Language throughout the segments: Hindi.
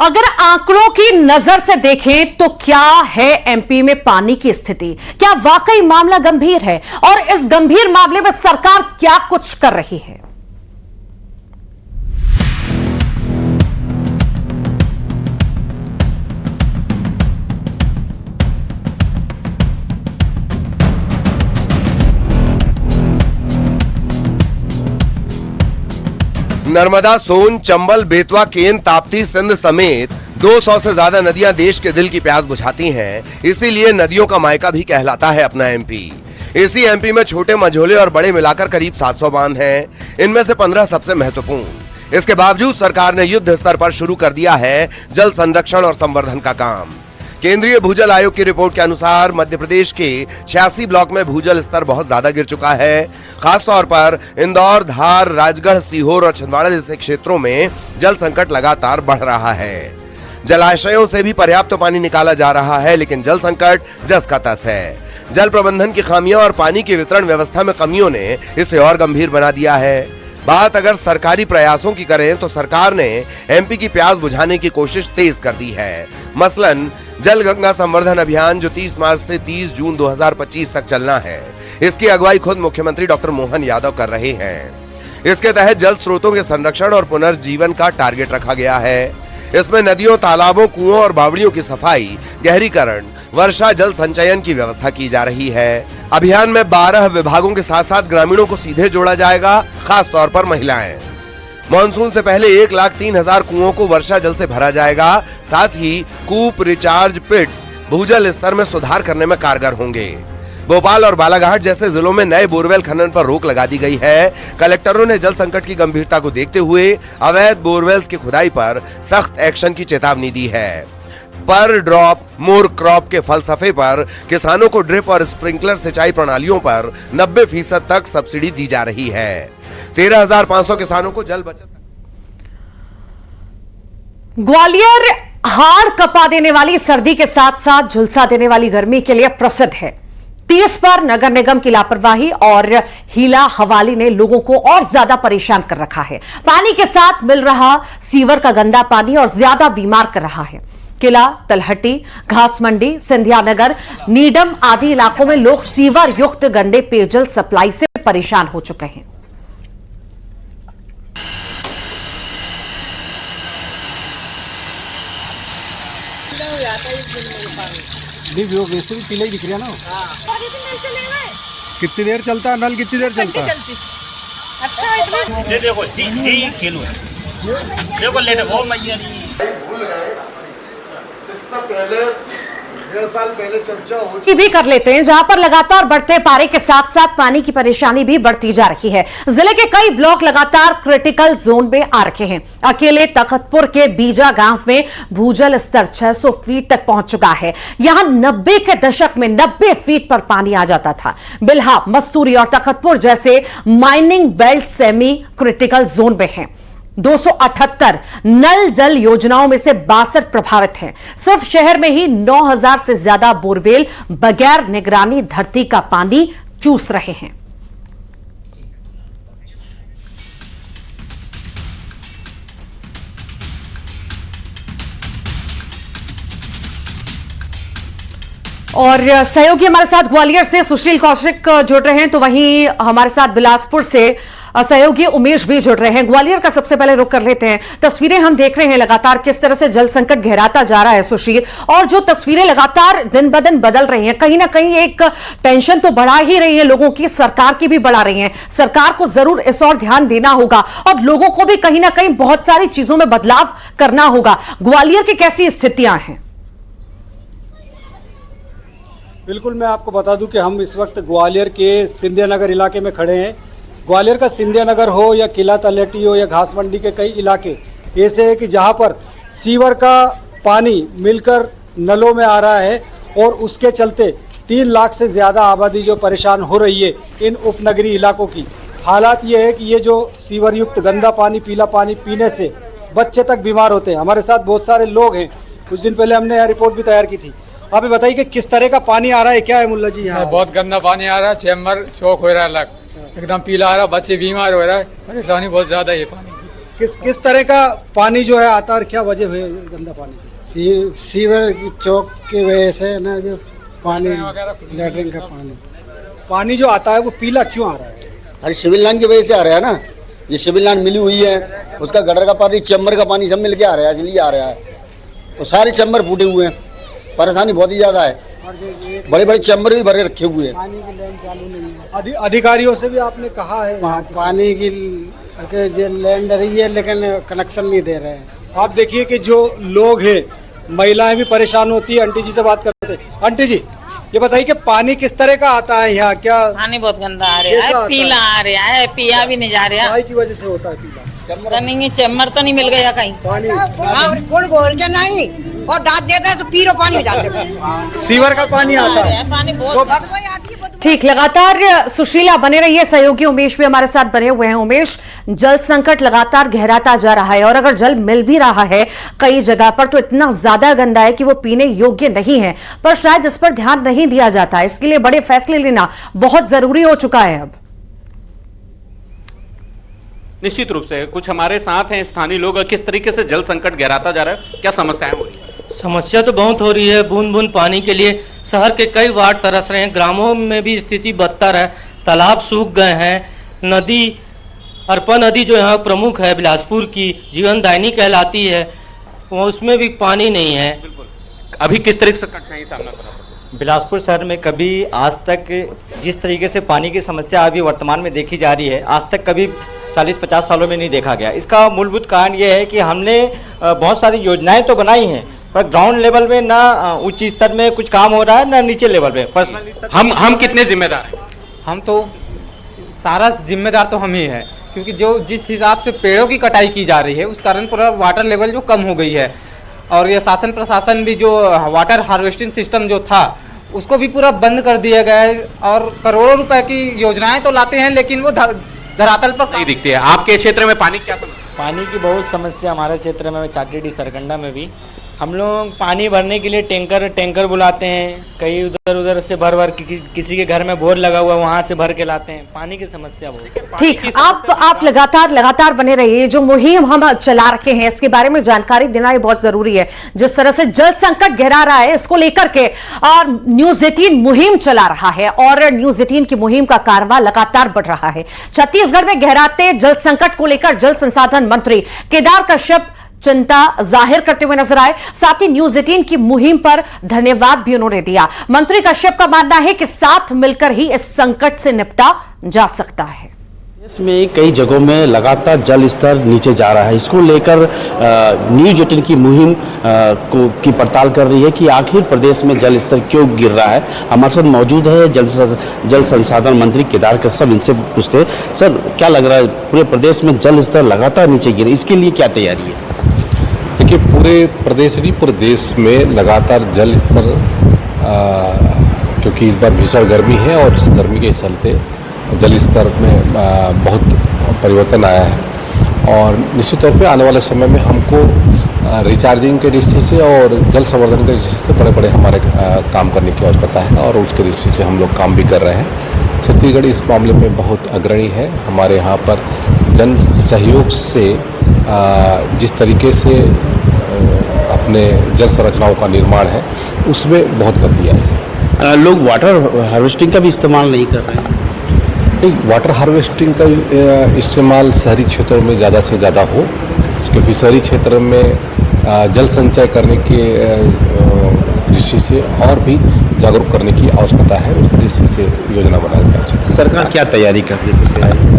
अगर आंकड़ों की नजर से देखें तो क्या है एमपी में पानी की स्थिति? क्या वाकई मामला गंभीर है? और इस गंभीर मामले में सरकार क्या कुछ कर रही है? नर्मदा, सोन, चंबल, बेतवा, केन, ताप्ती, सिंध समेत 200 से ज्यादा नदियां देश के दिल की प्यास बुझाती हैं। इसीलिए नदियों का मायका भी कहलाता है अपना एमपी। इसी एमपी में छोटे, मझोले और बड़े मिलाकर करीब 700 बांध हैं। इनमें से 15 सबसे महत्वपूर्ण। इसके बावजूद सरकार ने युद्ध स्तर पर शुरू कर दिया है जल संरक्षण और संवर्धन का काम। केंद्रीय भूजल आयोग की रिपोर्ट के अनुसार मध्य प्रदेश के 86 ब्लॉक में भूजल स्तर बहुत ज्यादा गिर चुका है। खासतौर पर इंदौर, धार, राजगढ़, सीहोर और छिंदवाड़ा जैसे क्षेत्रों में जल संकट लगातार बढ़ रहा है। जलाशयों से भी पर्याप्त पानी निकाला जा रहा है, लेकिन जल संकट जस का तस है। जल प्रबंधन की खामियां और पानी की वितरण व्यवस्था में कमियों ने इसे और गंभीर बना दिया है। बात अगर सरकारी प्रयासों की करें तो सरकार ने एमपी की प्यास बुझाने की कोशिश तेज कर दी है। मसलन जल गंगा संवर्धन अभियान जो 30 मार्च से 30 जून 2025 तक चलना है, इसकी अगुवाई खुद मुख्यमंत्री डॉक्टर मोहन यादव कर रहे हैं। इसके तहत जल स्रोतों के संरक्षण और पुनर्जीवन का टारगेट रखा गया है। इसमें नदियों, तालाबों, कुओं और बावड़ियों की सफाई, गहरीकरण, वर्षा जल संचयन की व्यवस्था की जा रही है। अभियान में 12 विभागों के साथ साथ ग्रामीणों को सीधे जोड़ा जाएगा, खास तौर पर महिलाएं। मॉनसून से पहले 1,03,000 कुओं को वर्षा जल से भरा जाएगा। साथ ही कूप, रिचार्ज पिट्स भूजल स्तर में सुधार करने में कारगर होंगे। भोपाल और बालाघाट जैसे जिलों में नए बोरवेल खनन पर रोक लगा दी गई है। कलेक्टरों ने जल संकट की गंभीरता को देखते हुए अवैध बोरवेल्स की खुदाई पर सख्त एक्शन की चेतावनी दी है। पर ड्रॉप मोर क्रॉप के फलसफे पर किसानों को ड्रिप और स्प्रिंकलर सिंचाई प्रणालियों पर 90% तक सब्सिडी दी जा रही है। 13,500 किसानों को जल बचत। ग्वालियर हाड़ कपा देने वाली सर्दी के साथ साथ झुलसा देने वाली गर्मी के लिए प्रसिद्ध है। 30 पर नगर निगम की लापरवाही और हीला हवाली ने लोगों को और ज्यादा परेशान कर रखा है। पानी के साथ मिल रहा सीवर का गंदा पानी और ज्यादा बीमार कर रहा है। किला, तलहटी, घास मंडी, सिंधिया नगर, नीडम आदि इलाकों में लोग सीवर युक्त गंदे पेयजल सप्लाई से परेशान हो चुके हैं। वो वैसे भी पीला ही दिख रहा ना। कितनी देर चलता है नल? कितनी देर चलता है? अच्छा ये देखो जी खेलो देखो लेने वो मैया भूल गए। इससे पहले 1.5 साल पहले चर्चा हो चुकी भी कर लेते हैं, जहां पर लगातार बढ़ते पारे के साथ साथ पानी की परेशानी भी बढ़ती जा रही है। जिले के कई ब्लॉक लगातार क्रिटिकल जोन में आ रखे हैं। अकेले तखतपुर के बीजा गांव में भूजल स्तर 600 फीट तक पहुंच चुका है। यहां 90 के दशक में 90 फीट पर पानी आ जाता था। बिल्हा, मस्तूरी और तखतपुर जैसे mining belt semi critical zone में हैं। 278 नल जल योजनाओं में से 62 प्रभावित हैं। सिर्फ शहर में ही 9,000 से ज्यादा बोरवेल बगैर निगरानी धरती का पानी चूस रहे हैं। और सहयोगी हमारे साथ ग्वालियर से सुशील कौशिक जुड़ रहे हैं, तो वहीं हमारे साथ बिलासपुर से सहयोगी उमेश भी जुड़ रहे हैं। ग्वालियर का सबसे पहले रुख कर लेते हैं। तस्वीरें हम देख रहे हैं लगातार किस तरह से जल संकट गहराता जा रहा है सुशील, और जो तस्वीरें लगातार दिन ब दिन बदल रही हैं, कहीं ना कहीं एक टेंशन तो बढ़ा ही रही है लोगों की, सरकार की भी बढ़ा रही है। सरकार को जरूर इस और ध्यान देना होगा और लोगों को भी कहीं ना कहीं बहुत सारी चीजों में बदलाव करना होगा। ग्वालियर की कैसी स्थितियां हैं? बिल्कुल, मैं आपको बता दूं कि हम इस वक्त ग्वालियर के सिंधिया नगर इलाके में खड़े हैं। ग्वालियर का सिंधिया नगर हो या किला, तलहटी हो या घास मंडी के कई इलाके ऐसे हैं कि जहां पर सीवर का पानी मिलकर नलों में आ रहा है और उसके चलते 3 लाख से ज़्यादा आबादी जो परेशान हो रही है इन उपनगरीय इलाकों की। हालात ये है कि ये जो सीवर युक्त गंदा पानी, पीला पानी पीने से बच्चे तक बीमार होते हैं। हमारे साथ बहुत सारे लोग हैं। कुछ दिन पहले हमने यह रिपोर्ट भी तैयार की थी। आप बताइए कि किस तरह का पानी आ रहा है, क्या है मुल्ला जी यहाँ? बहुत गंदा पानी आ रहा है, चैम्बर चौक हो रहा है, अलग एकदम पीला आ रहा है, बच्चे बीमार हो रहा है, परेशानी बहुत ज्यादा है पानी की। किस तरह का पानी जो है आता और क्या वजह हुई गंदा पानी की? ये सीवर की चौक की वजह से ना, जो पानी लैटरिन का पानी जो आता है वो पीला क्यों आ रहा है? अरे सिविल लाइन की वजह से आ रहा है ना, जो सिविल लाइन मिली हुई है उसका गटर का पानी, चैम्बर का पानी सब मिल के आ रहा है, इसलिए आ रहा है। वो सारे चैम्बर फूटे हुए हैं, परेशानी बहुत ही ज़्यादा है, बड़े बड़े चैम्बर भी भर के रखे हुए हैं। अधिकारियों से भी आपने कहा है? वहाँ पानी की जो लाइन डरी है लेकिन कनेक्शन नहीं दे रहे हैं। आप देखिए कि जो लोग हैं, महिलाएं भी परेशान होती है। आंटी जी से बात करते हैं। आंटी जी, ये बताइए कि पानी किस तरह का आता है यहाँ? क्या पानी बहुत गंदा आ रहा है, पीला आ रहा है, पिया भी नहीं जा रहा। चाय की वजह से होता है पीला? नहीं, चैम्बर तो नहीं मिल गया कहीं। पानी घोल के नहीं और डाल देते हैं तो पीरो पानी हो जाते हैं। सीवर का पानी आता है। पानी बहुत ठीक, लगातार सुशीला बने रहिए। सहयोगी उमेश भी हमारे साथ बने हुए हैं। उमेश, जल संकट लगातार गहराता जा रहा है और अगर जल मिल भी रहा है कई जगह पर तो इतना ज्यादा गंदा है कि वो पीने योग्य नहीं है, पर शायद इस पर ध्यान नहीं दिया जाता। इसके लिए बड़े फैसले लेना बहुत जरूरी हो चुका है। अब निश्चित रूप से कुछ हमारे साथ हैं स्थानीय लोग, किस तरीके से जल संकट गहराता जा रहा है, क्या समस्याएं हो रही है? समस्या तो बहुत हो रही है। बूंद बूंद पानी के लिए शहर के कई वार्ड तरस रहे हैं, ग्रामों में भी स्थिति बदतर है। तालाब सूख गए हैं, नदी अरपा नदी जो यहाँ प्रमुख है बिलासपुर की, जीवनदायिनी कहलाती है, वो उसमें भी पानी नहीं है। अभी किस तरीके से कठिनाई सामना करना पड़ता है? बिलासपुर शहर में कभी आज तक जिस तरीके से पानी की समस्या अभी वर्तमान में देखी जा रही है, आज तक कभी 40-50 सालों में नहीं देखा गया। इसका मूलभूत कारण ये है कि हमने बहुत सारी योजनाएं तो बनाई हैं, पर ग्राउंड लेवल में ना उच्च स्तर में कुछ काम हो रहा है, ना नीचे लेवल में पर्सनल स्तर। हम कितने जिम्मेदार हैं? हम तो सारा जिम्मेदार तो हम ही हैं, क्योंकि जो जिस हिसाब से पेड़ों की कटाई की जा रही है उस कारण पूरा वाटर लेवल जो कम हो गई है, और ये शासन प्रशासन भी जो वाटर हार्वेस्टिंग सिस्टम जो था उसको भी पूरा बंद कर दिया गया है। और करोड़ों रुपए की योजनाएं तो लाते हैं लेकिन वो धरातल पर नहीं दिखती है। आपके क्षेत्र में पानी क्या समस्या? पानी की बहुत समस्या हमारे क्षेत्र में, चाटीडी सरकंडा में भी। हम लोग पानी भरने के लिए टैंकर बुलाते हैं, कई उधर से भर किसी के घर में बोर लगा हुआ वहां से भर के लाते हैं। पानी की समस्या बहुत। ठीक, आप लगातार बने रहिए। जो मुहिम हम चला रखे हैं इसके बारे में जानकारी देना ये बहुत जरूरी है। जिस तरह से जल संकट गहरा रहा है इसको लेकर के और न्यूज 18 मुहिम चला रहा है और न्यूज 18 की मुहिम का कारवां लगातार बढ़ रहा है। छत्तीसगढ़ में गहराते जल संकट को लेकर जल संसाधन मंत्री केदार कश्यप चिंता जाहिर करते हुए नजर आए। साथ ही न्यूज 18 की मुहिम पर धन्यवाद भी उन्होंने दिया। मंत्री कश्यप का मानना है कि साथ मिलकर ही इस संकट से निपटा जा सकता है। इसमें कई जगहों में लगातार जल स्तर नीचे जा रहा है। इसको लेकर न्यूज 18 की मुहिम की पड़ताल कर रही है कि आखिर प्रदेश में जल स्तर क्यों गिर रहा है। हमारे साथ मौजूद है जल संसाधन मंत्री केदार कश्यप। इनसे पूछते सर, क्या लग रहा है पूरे प्रदेश में जल स्तर लगातार नीचे गिरे, इसके लिए क्या तैयारी है? देखिए, पूरे प्रदेश नहीं पूरे देश में लगातार जल स्तर क्योंकि इस बार भीषण गर्मी है और इस गर्मी के चलते जल स्तर में बहुत परिवर्तन आया है और निश्चित तौर पे आने वाले समय में हमको रिचार्जिंग के दृष्टि से और जल संवर्धन के दृष्टि से बड़े बड़े हमारे काम करने की आवश्यकता है और उसके दृष्टि से हम लोग काम भी कर रहे हैं। छत्तीसगढ़ इस मामले में बहुत अग्रणी है। हमारे यहाँ पर जन सहयोग से जिस तरीके से अपने जल संरचनाओं का निर्माण है उसमें बहुत गति आई है। लोग वाटर हार्वेस्टिंग का भी इस्तेमाल नहीं कर रहे हैं। वाटर हार्वेस्टिंग का इस्तेमाल शहरी क्षेत्रों में ज़्यादा से ज़्यादा हो, क्योंकि शहरी क्षेत्र में जल संचय करने के दृष्टि से और भी जागरूक करने की आवश्यकता है। उस दृष्टि से योजना बनाई जा सकती है। सरकार क्या तैयारी कर रही है?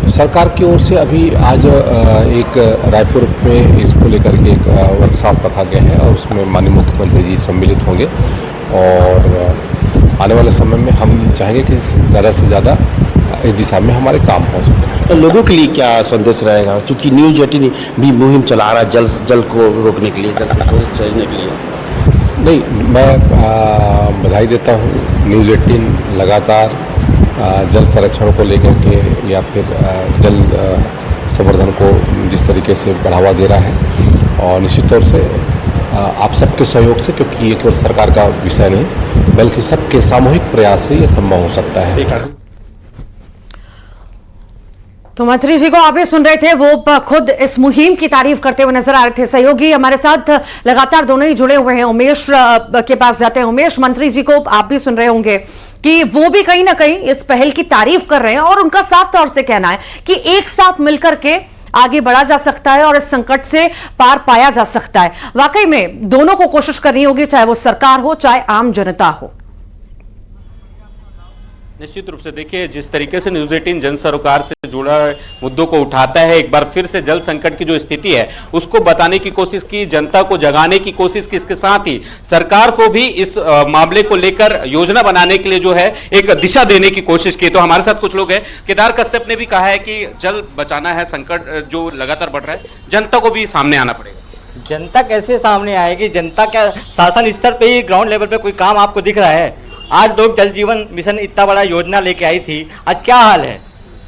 सरकार की ओर से अभी आज एक रायपुर में इसको लेकर के एक वर्कशॉप रखा गया है और उसमें माननीय मुख्यमंत्री जी सम्मिलित होंगे और आने वाले समय में हम चाहेंगे कि ज़्यादा से ज़्यादा इस दिशा में हमारे काम हो सके। तो लोगों के लिए क्या संदेश रहेगा, क्योंकि न्यूज 18 भी मुहिम चला रहा है जल को रोकने के लिए, जल को सहेजने के लिए? नहीं, मैं बधाई देता हूँ। न्यूज 18 लगातार जल संरक्षण को लेकर के या फिर जल संवर्धन को जिस तरीके से बढ़ावा दे रहा है और निश्चित तौर से आप सबके सहयोग से, क्योंकि ये केवल सरकार का विषय नहीं बल्कि सबके सामूहिक प्रयास से ये संभव हो सकता है। तो मंत्री जी को आप भी सुन रहे थे, वो खुद इस मुहिम की तारीफ करते हुए नजर आ रहे थे। सहयोगी हमारे साथ लगातार दोनों ही जुड़े हुए हैं, उमेश के पास जाते हैं। उमेश, मंत्री जी को आप भी सुन रहे होंगे कि वो भी कहीं ना कहीं इस पहल की तारीफ कर रहे हैं और उनका साफ तौर से कहना है कि एक साथ मिलकर के आगे बढ़ा जा सकता है और इस संकट से पार पाया जा सकता है। वाकई में दोनों को कोशिश करनी होगी, चाहे वो सरकार हो चाहे आम जनता हो। निश्चित रूप से देखिए, जिस तरीके से न्यूज 18 जन सरोकार से जुड़ा मुद्दों को उठाता है, एक बार फिर से जल संकट की जो स्थिति है उसको बताने की कोशिश की, जनता को जगाने की कोशिश की, इसके साथ ही सरकार को भी इस मामले को लेकर योजना बनाने के लिए जो है एक दिशा देने की कोशिश की। तो हमारे साथ कुछ लोग हैं। केदार कश्यप ने भी कहा है कि जल बचाना है, संकट जो लगातार बढ़ रहा है, जनता को भी सामने आना पड़ेगा। जनता कैसे सामने आएगी? जनता क्या शासन स्तर पे ही ग्राउंड लेवल पे कोई काम आपको दिख रहा है? आज लोग जल जीवन मिशन इतना बड़ा योजना लेके आई थी, आज क्या हाल है?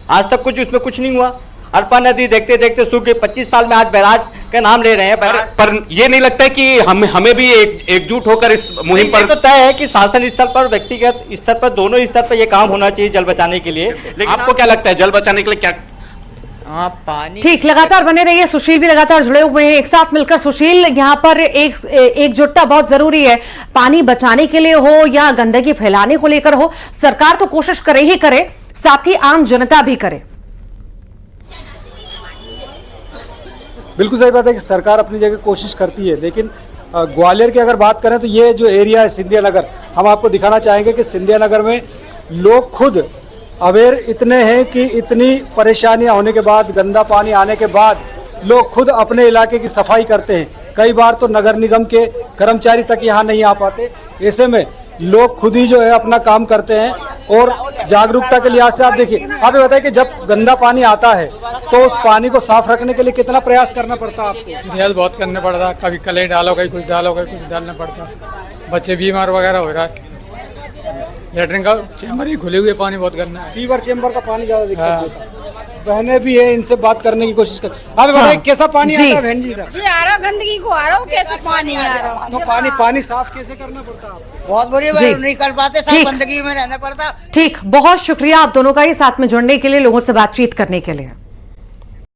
आज तक कुछ उसमें कुछ नहीं हुआ। अरपा नदी देखते देखते सूख गई। 25 साल में आज बैराज का नाम ले रहे हैं। पर ये नहीं लगता है कि हमें भी एकजुट होकर इस मुहिम पर तो तय है कि शासन स्तर पर, व्यक्तिगत स्तर पर, दोनों स्तर पर यह काम होना चाहिए जल बचाने के लिए। लेकिन आपको क्या लगता है जल बचाने के लिए क्या? पानी ठीक, लगातार बने रहिए। सुशील भी लगातार जुड़े हुए हैं। एक साथ मिलकर सुशील, यहाँ पर एकजुटता बहुत जरूरी है, पानी बचाने के लिए हो या गंदगी फैलाने को लेकर हो। सरकार तो कोशिश करे ही करे, साथ ही आम जनता भी करे। बिल्कुल सही बात है कि सरकार अपनी जगह कोशिश करती है, लेकिन ग्वालियर की अगर बात करें तो ये जो एरिया है सिंधिया नगर, हम आपको दिखाना चाहेंगे कि सिंधिया नगर में लोग खुद अवेयर इतने हैं कि इतनी परेशानियां होने के बाद, गंदा पानी आने के बाद लोग खुद अपने इलाके की सफाई करते हैं। कई बार तो नगर निगम के कर्मचारी तक यहाँ नहीं आ पाते। ऐसे में लोग खुद ही जो है अपना काम करते हैं। और जागरूकता के लिहाज से आप देखिए, आप ये बताइए कि जब गंदा पानी आता है तो उस पानी को साफ रखने के लिए कितना प्रयास करना पड़ता है आपको? प्रयास बहुत करना पड़ता है। कभी कले डालो, कभी कुछ डालो, कभी कुछ डालना पड़ता है। बच्चे बीमार वगैरह हो रहा है। लेटरिन का चैम्बर ही खुले हुए, पानी बहुत गंदा है। सीवर चैम्बर का पानी ज्यादा दिक्कत देता है। बहनें भी है, इनसे बात करने की कोशिश कर। आप बताइए कैसा पानी आता है बहन जी इधर? जी आ रहा, गंदगी को आ रहा हूँ, कैसे पानी आ रहा? तो पानी साफ कैसे करना पड़ता है आपको? बहुत बुरी बात, नहीं कर पाते, सब गंदगी में रहना पड़ता। ठीक, बहुत शुक्रिया आप दोनों का ही साथ में जुड़ने के लिए, लोगों से बातचीत करने के लिए।